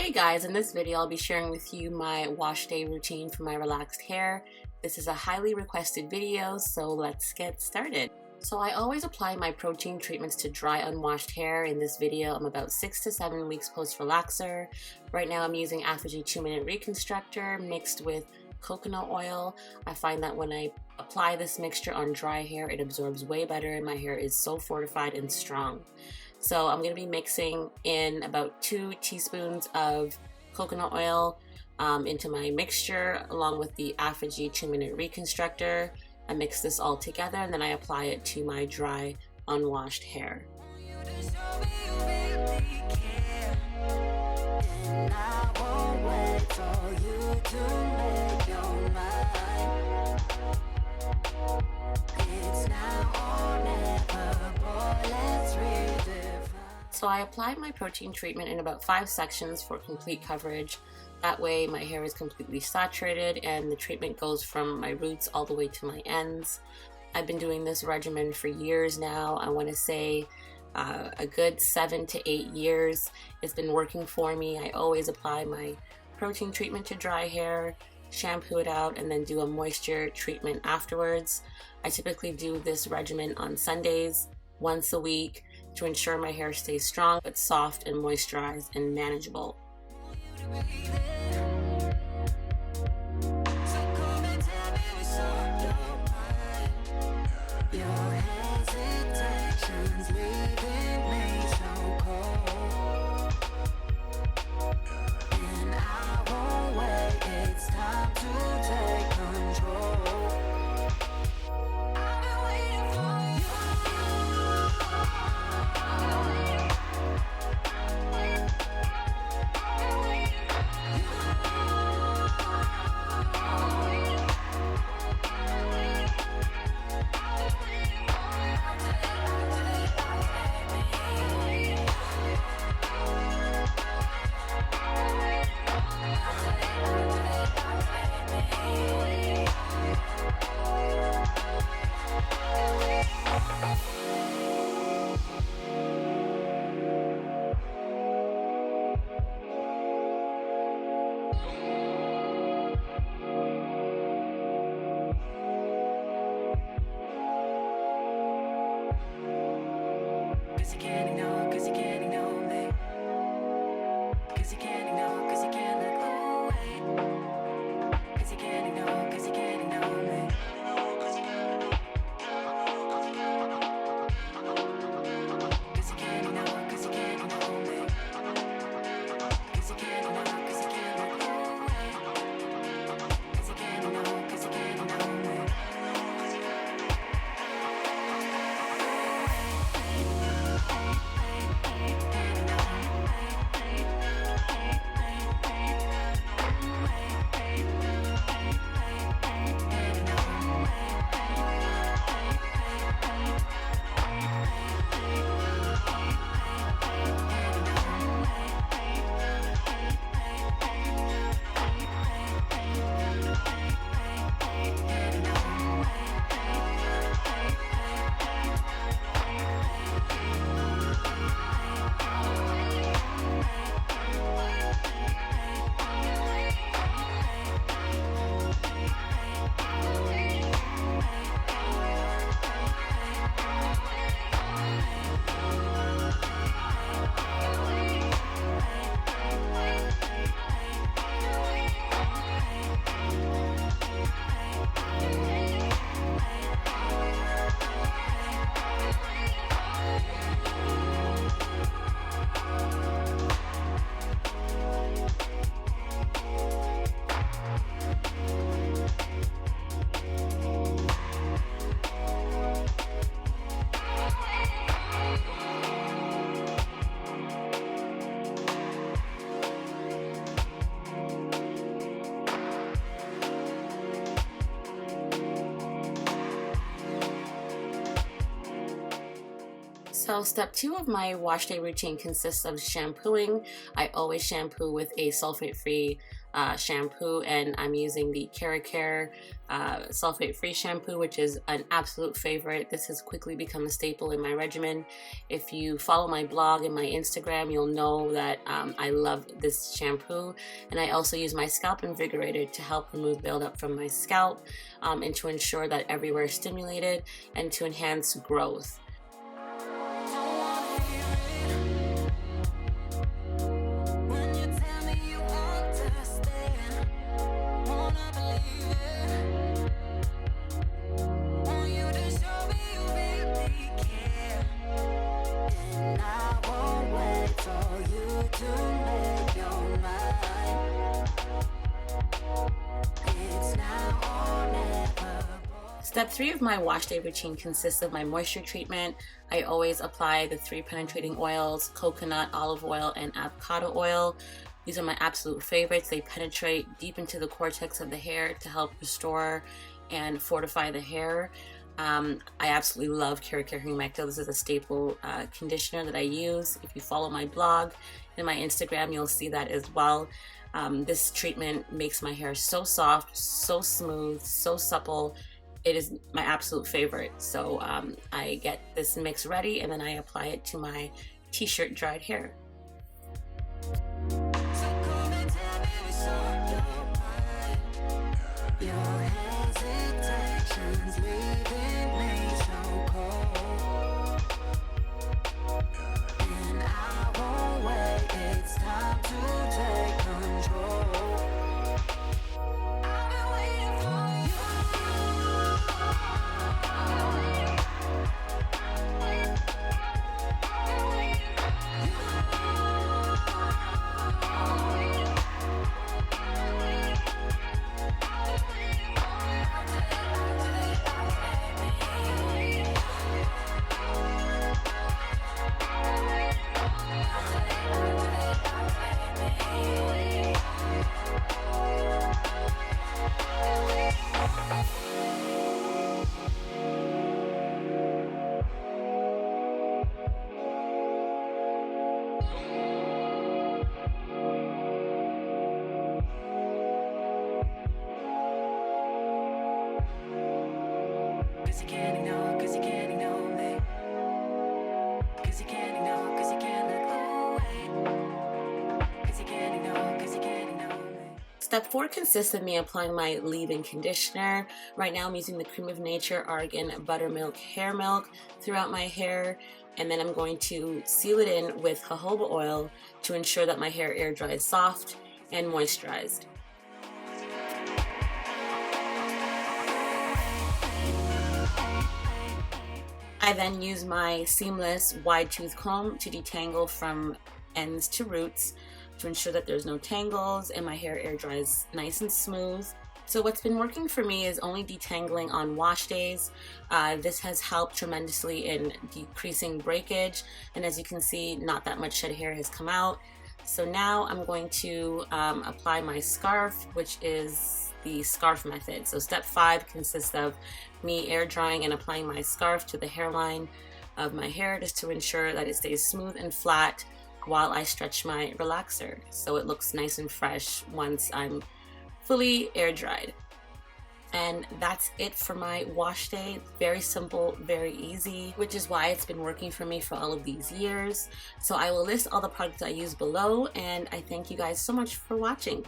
Hey guys, in this video I'll be sharing with you my wash day routine for my relaxed hair. This is a highly requested video, so let's get started. So I always apply my protein treatments to dry unwashed hair. In this video I'm about 6 to 7 weeks post relaxer. Right now I'm using Aphogee 2-minute Reconstructor mixed with coconut oil. I find that when I apply this mixture on dry hair it absorbs way better and my hair is so fortified and strong. So I'm going to be mixing in about 2 teaspoons of coconut oil into my mixture along with the Aphogee 2-minute Reconstructor. I mix this all together and then I apply it to my dry, unwashed hair. So I applied my protein treatment in about 5 sections for complete coverage. That way my hair is completely saturated and the treatment goes from my roots all the way to my ends. I've been doing this regimen for years now. I want to say a good 7 to 8 years. It's been working for me. I always apply my protein treatment to dry hair, shampoo it out, and then do a moisture treatment afterwards. I typically do this regimen on Sundays, once a week, to ensure my hair stays strong but soft and moisturized and manageable. So step 2 of my wash day routine consists of shampooing. I always shampoo with a sulfate-free shampoo, and I'm using the Care sulfate-free shampoo, which is an absolute favorite. This has quickly become a staple in my regimen. If you follow my blog and my Instagram, you'll know that I love this shampoo, and I also use my scalp invigorator to help remove buildup from my scalp and to ensure that everywhere is stimulated and to enhance growth. Step 3 of my wash day routine consists of my moisture treatment. I always apply the 3 penetrating oils: coconut, olive oil, and avocado oil. These are my absolute favorites. They penetrate deep into the cortex of the hair to help restore and fortify the hair. I absolutely love Care Humecta. This is a staple conditioner that I use. If you follow my blog and my Instagram, you'll see that as well. This treatment makes my hair so soft, so smooth, so supple. It is my absolute favorite. So I get this mix ready and then I apply it to my t-shirt dried hair. Step 4 consists of me applying my leave-in conditioner. Right now I'm using the Cream of Nature Argan Buttermilk Hair Milk throughout my hair, and then I'm going to seal it in with jojoba oil to ensure that my hair air dries soft and moisturized. I then use my seamless wide tooth comb to detangle from ends to roots to ensure that there's no tangles and my hair air dries nice and smooth. So what's been working for me is only detangling on wash days. This has helped tremendously in decreasing breakage, and as you can see, not that much shed hair has come out. So now I'm going to apply my scarf, which is the scarf method. So step 5 consists of me air drying and applying my scarf to the hairline of my hair just to ensure that it stays smooth and flat while I stretch my relaxer, so it looks nice and fresh once I'm fully air dried. And that's it for my wash day. Very simple, very easy, which is why it's been working for me for all of these years. So I will list all the products I use below, and I thank you guys so much for watching.